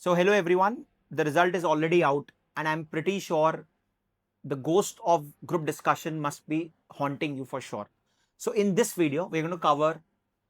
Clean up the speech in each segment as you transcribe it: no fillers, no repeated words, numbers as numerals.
So hello everyone, the result is already out and I'm pretty sure the ghost of group discussion must be haunting you for sure. So in this video, we're going to cover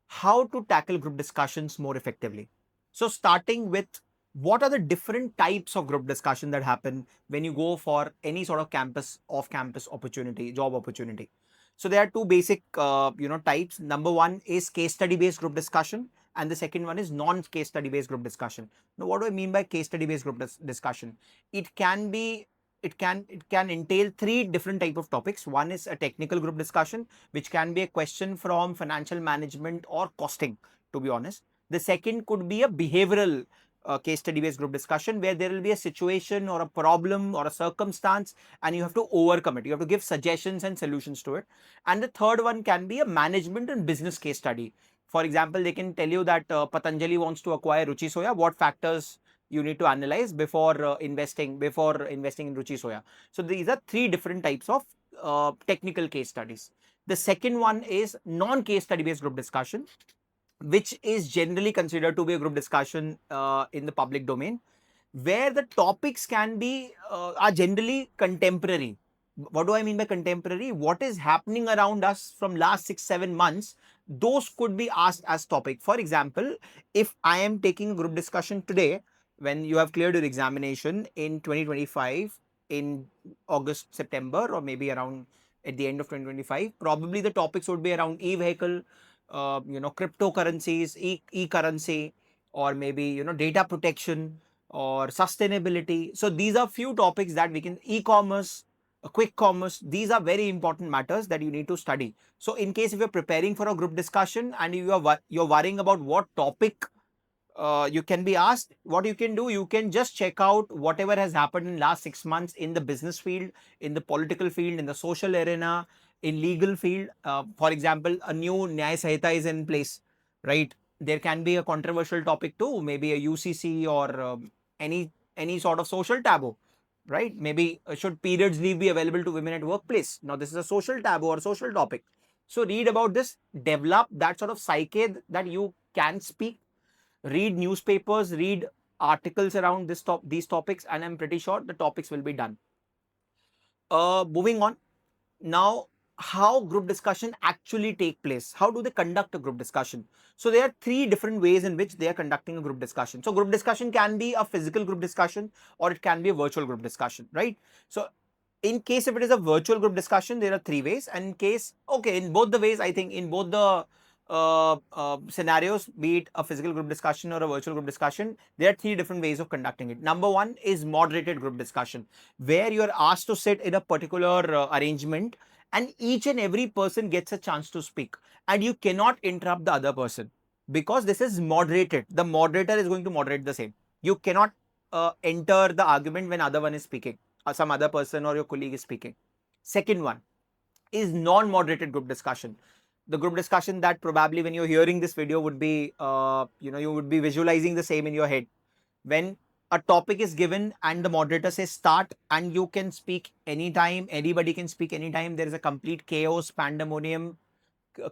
how to tackle group discussions more effectively. So starting with what are the different types of group discussion that happen when you go for any sort of campus, off campus opportunity, job opportunity. So there are two basic, types. Number one is case study based group discussion, and the second one is non case study based group discussion. Now, what do I mean by case study based group discussion? It can be it can entail three different type of topics. One is a technical group discussion, which can be a question from financial management or costing, to be honest. The second could be a behavioral case study based group discussion, where there will be a situation or a problem or a circumstance and you have to overcome it. You have to give suggestions and solutions to it. And the third one can be a management and business case study. For example, they can tell you that Patanjali wants to acquire Ruchi Soya. What factors you need to analyze before investing in Ruchi Soya. So these are three different types of technical case studies. The second one is non-case study based group discussion, which is generally considered to be a group discussion in the public domain, where the topics can be are generally contemporary. What do I mean by contemporary? What is happening around us from last 6-7 months, those could be asked as topic. For example, if I am taking a group discussion today, when you have cleared your examination in 2025, in August, September, or maybe around at the end of 2025, probably the topics would be around e-vehicle, cryptocurrencies, e-currency, or maybe data protection or sustainability. So these are few topics that we can, e-commerce, quick commerce. These are very important matters that you need to study. So in case if you're preparing for a group discussion and you're worrying about what topic you can be asked, what you can do, you can just check out whatever has happened in last 6 months in the business field, in the political field, in the social arena, in legal field. For example, a new Nyaya Sahita is in place, right? There can be a controversial topic too, maybe a UCC or any sort of social taboo, right? Maybe should periods leave be available to women at workplace? Now this is a social taboo or social topic. So read about this, develop that sort of psyche that you can speak, read newspapers, read articles around these topics, and I'm pretty sure the topics will be done. Moving on now, how group discussion actually take place? How do they conduct a group discussion? So there are three different ways in which they are conducting a group discussion. So group discussion can be a physical group discussion or it can be a virtual group discussion, right? So in case if it is a virtual group discussion, there are three ways. And in case, okay, in both the ways, I think in both the scenarios, be it a physical group discussion or a virtual group discussion, there are three different ways of conducting it. Number one is moderated group discussion, where you are asked to sit in a particular arrangement and each and every person gets a chance to speak and you cannot interrupt the other person because this is moderated. The moderator is going to moderate the same. You cannot enter the argument when other one is speaking, or some other person or your colleague is speaking. Second one is non-moderated group discussion. The group discussion that probably when you're hearing this video would be, you would be visualizing the same in your head. When a topic is given and the moderator says start and you can speak anytime, anybody can speak anytime. There is a complete chaos, pandemonium,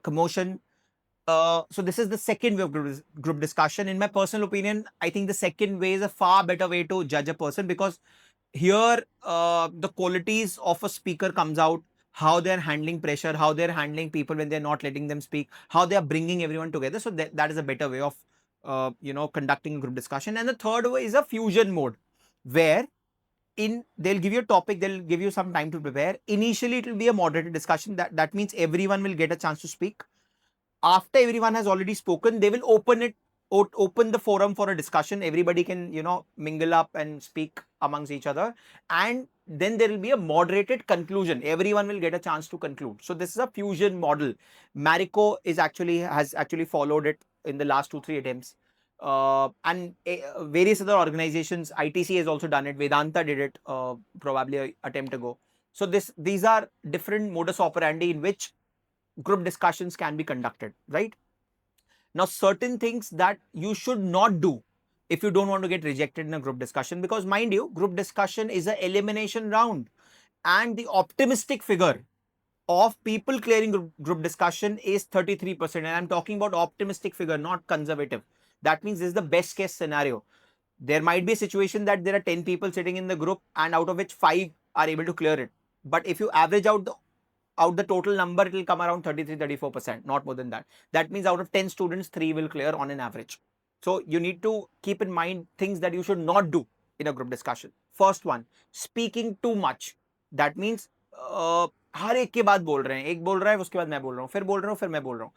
commotion. So this is the second way of group discussion. In my personal opinion, I think the second way is a far better way to judge a person, because here the qualities of a speaker comes out, how they're handling pressure, how they're handling people when they're not letting them speak, how they are bringing everyone together. So that is a better way of conducting group discussion. And the third way is a fusion mode, where they'll give you a topic, they'll give you some time to prepare. Initially it will be a moderated discussion. That means everyone will get a chance to speak. After everyone has already spoken, they will open the forum for a discussion. Everybody can mingle up and speak amongst each other, and then there will be a moderated conclusion. Everyone will get a chance to conclude. So this is a fusion model. Marico has actually followed it in the last 2-3 attempts, and various other organizations. ITC has also done it. Vedanta did it probably an attempt ago. So these are different modus operandi in which group discussions can be conducted, right? Now, certain things that you should not do if you don't want to get rejected in a group discussion, because mind you, group discussion is an elimination round, and the optimistic figure of people clearing group discussion is 33%. And I'm talking about optimistic figure, not conservative. That means this is the best case scenario. There might be a situation that there are 10 people sitting in the group and out of which 5 are able to clear it. But if you average out the total number, it will come around 33-34%, not more than that. That means out of 10 students, 3 will clear on an average. So you need to keep in mind things that you should not do in a group discussion. First one, speaking too much. That means हर एक के बाद बोल रहे हैं, एक बोल रहा है उसके बाद मैं बोल रहा हूँ, फिर बोल रहा हूँ, फिर मैं बोल रहा हूँ.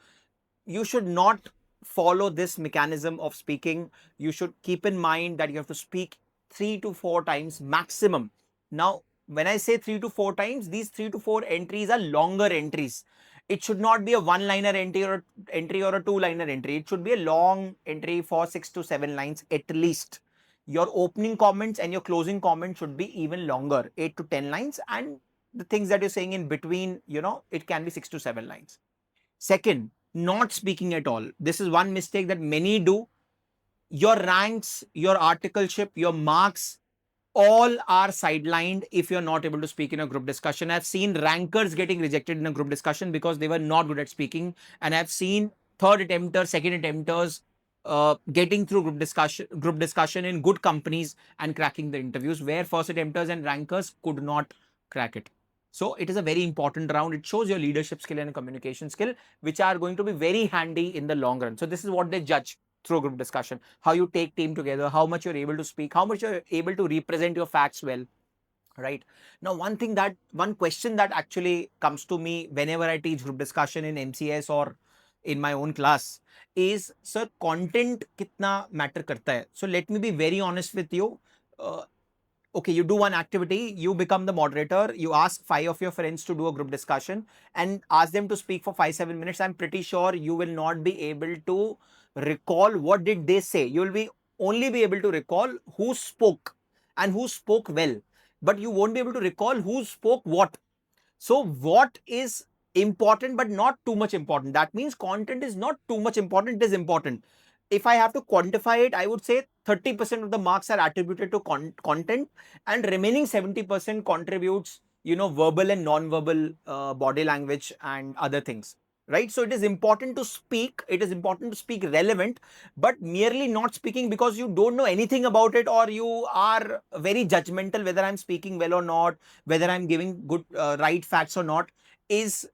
You should not follow this mechanism of speaking. You should keep in mind that you have to speak 3 to 4 times maximum. Now, when I say 3 to 4 times, these 3 to 4 entries are longer entries. It should not be a one-liner entry or a two-liner entry. It should be a long entry for 6 to 7 lines at least. Your opening comments and your closing comments should be even longer, 8 to 10 lines, and the things that you're saying in between, it can be 6 to 7 lines. Second, not speaking at all. This is one mistake that many do. Your ranks, your articleship, your marks, all are sidelined if you're not able to speak in a group discussion. I've seen rankers getting rejected in a group discussion because they were not good at speaking. And I've seen third attempters, second attempters getting through group discussion in good companies and cracking the interviews, where first attempters and rankers could not crack it. So it is a very important round. It shows your leadership skill and communication skill, which are going to be very handy in the long run. So this is what they judge through group discussion: how you take team together, how much you're able to speak, how much you're able to represent your facts well. Right now, one question that actually comes to me whenever I teach group discussion in MCS or in my own class is, sir, content kitna matter karta hai? So let me be very honest with you. Okay, you do one activity, you become the moderator, you ask 5 of your friends to do a group discussion and ask them to speak for 5-7 minutes. I'm pretty sure you will not be able to recall what did they say. You will be only be able to recall who spoke and who spoke well, but you won't be able to recall who spoke what. So what is important but not too much important? That means content is not too much important, it is important. If I have to quantify it, I would say 30% of the marks are attributed to content, and remaining 70% contributes, verbal and non-verbal body language and other things. Right? So it is important to speak, it is important to speak relevant, but merely not speaking because you don't know anything about it, or you are very judgmental whether I'm speaking well or not, whether I'm giving good right facts or not, is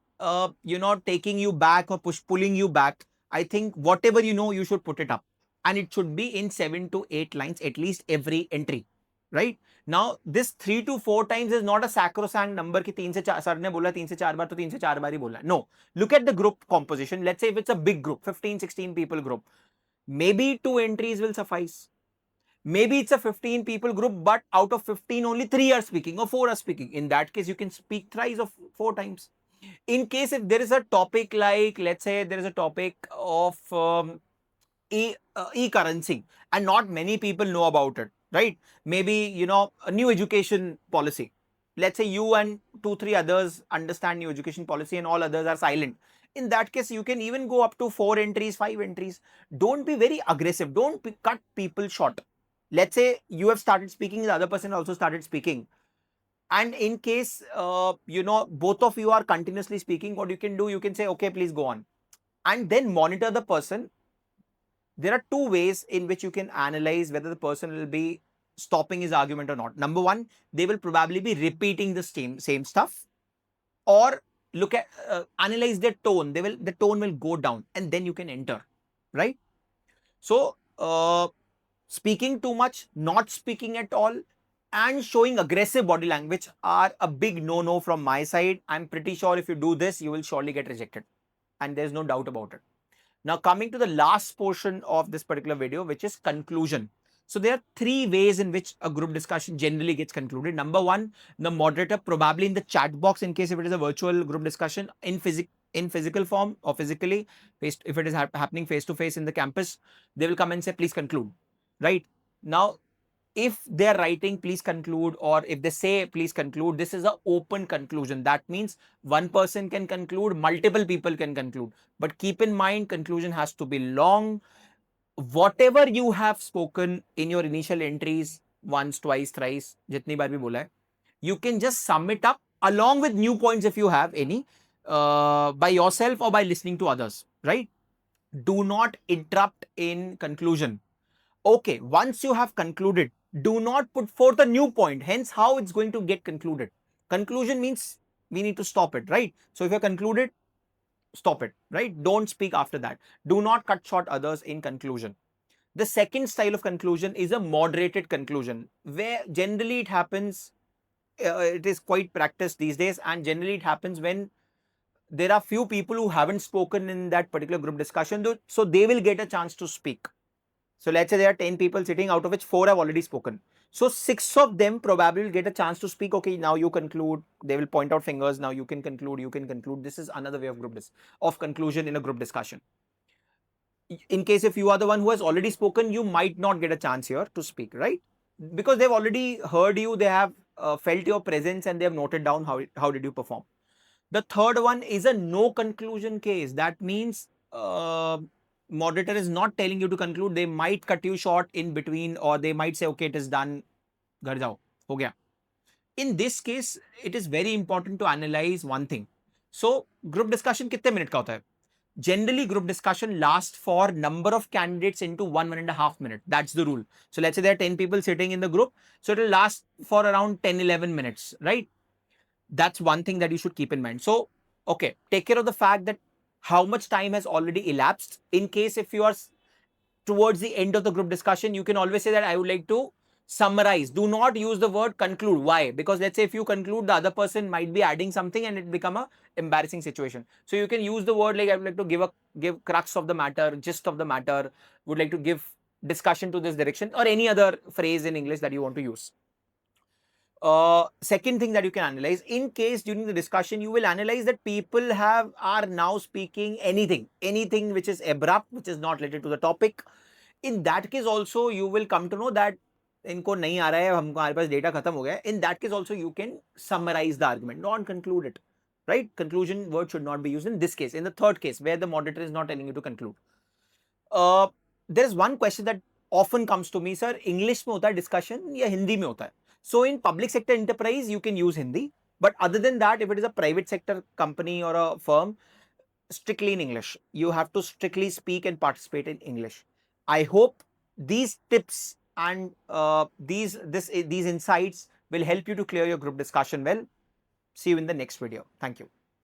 taking you back or pulling you back. I think whatever you know, you should put it up, and it should be in 7 to 8 lines at least every entry. Right? Now, this 3 to 4 times is not a sacrosanct number कि 3 से 4 sir ने बोला 3 से 4 बार तो 3 से 4 बार ही बोलना है. No. Look at the group composition. Let's say if it's a big group, 15-16 people group, maybe 2 entries will suffice. Maybe it's a 15 people group, but out of 15, only 3 are speaking or 4 are speaking. In that case, you can speak thrice or 4 times. In case if there is a topic like, let's say there is a topic of e-currency and not many people know about it, right? Maybe, a new education policy. Let's say you and 2-3 others understand new education policy and all others are silent. In that case, you can even go up to 4 entries, 5 entries. Don't be very aggressive. Don't cut people short. Let's say you have started speaking, the other person also started speaking. And in case, both of you are continuously speaking, what you can do, you can say, okay, please go on. And then monitor the person. There are 2 ways in which you can analyze whether the person will be stopping his argument or not. Number 1, they will probably be repeating the same stuff, or look at analyze their tone. The tone will go down, and then you can enter. Right? So speaking too much, not speaking at all, and showing aggressive body language are a big no-no from my side. I'm pretty sure if you do this, you will surely get rejected, and there's no doubt about it. Now, coming to the last portion of this particular video, which is conclusion. So there are 3 ways in which a group discussion generally gets concluded. Number 1, the moderator, probably in the chat box, in case if it is a virtual group discussion, in physical form or physically, if it is happening face to face in the campus, they will come and say, please conclude. Right? Now, if they're writing please conclude, or if they say please conclude, this is an open conclusion. That means one person can conclude, multiple people can conclude. But keep in mind, conclusion has to be long. Whatever you have spoken in your initial entries, once, twice, thrice, jitni baar bhi bola hai, you can just sum it up along with new points if you have any, by yourself or by listening to others. Right? Do not interrupt in conclusion. Okay, once you have concluded, do not put forth a new point. Hence, how it's going to get concluded. Conclusion means we need to stop it, right? So if you're concluded, stop it, right? Don't speak after that. Do not cut short others in conclusion. The second style of conclusion is a moderated conclusion, where generally it happens, it is quite practiced these days, and generally it happens when there are few people who haven't spoken in that particular group discussion, so they will get a chance to speak. So let's say there are 10 people sitting, out of which 4 have already spoken. So 6 of them probably will get a chance to speak. Okay, now you conclude. They will point out fingers. Now you can conclude. You can conclude. This is another way of of conclusion in a group discussion. In case if you are the one who has already spoken, you might not get a chance here to speak, right? Because they've already heard you, they have felt your presence, and they have noted down how did you perform. The third one is a no conclusion case. That means moderator is not telling you to conclude. They might cut you short in between, or they might say, okay, it is done. Ghar jao, ho gaya. In this case, it is very important to analyze one thing. So, group discussion कितने minute का होता है? Generally, group discussion lasts for number of candidates into 1.5 minutes. That's the rule. So let's say there are 10 people sitting in the group. So it will last for around 10, 11 minutes, right? That's one thing that you should keep in mind. So, okay, take care of the fact that how much time has already elapsed. In case if you are towards the end of the group discussion, you can always say that I would like to summarize. Do not use the word conclude. Why? Because let's say if you conclude, the other person might be adding something and it become a embarrassing situation. So you can use the word like I would like to give crux of the matter, gist of the matter, would like to give discussion to this direction, or any other phrase in English that you want to use. Second thing that you can analyze, in case during the discussion you will analyze that people are now speaking anything which is abrupt, which is not related to the topic. In that case also you will come to know that इनको नहीं आ रहा है, हमको हमारे पास data खत्म हो गया. In that case also you can summarize the argument, not conclude it, right? Conclusion word should not be used in this case. In the third case where the moderator is not telling you to conclude, uh, there is one question that often comes to me, sir, English में होता है discussion या हिंदी में होता है? So in public sector enterprise you can use Hindi, but other than that, if it is a private sector company or a firm, strictly in English. You have to strictly speak and participate in English. I hope these tips and these insights will help you to clear your group discussion well. See you in the next video. Thank you.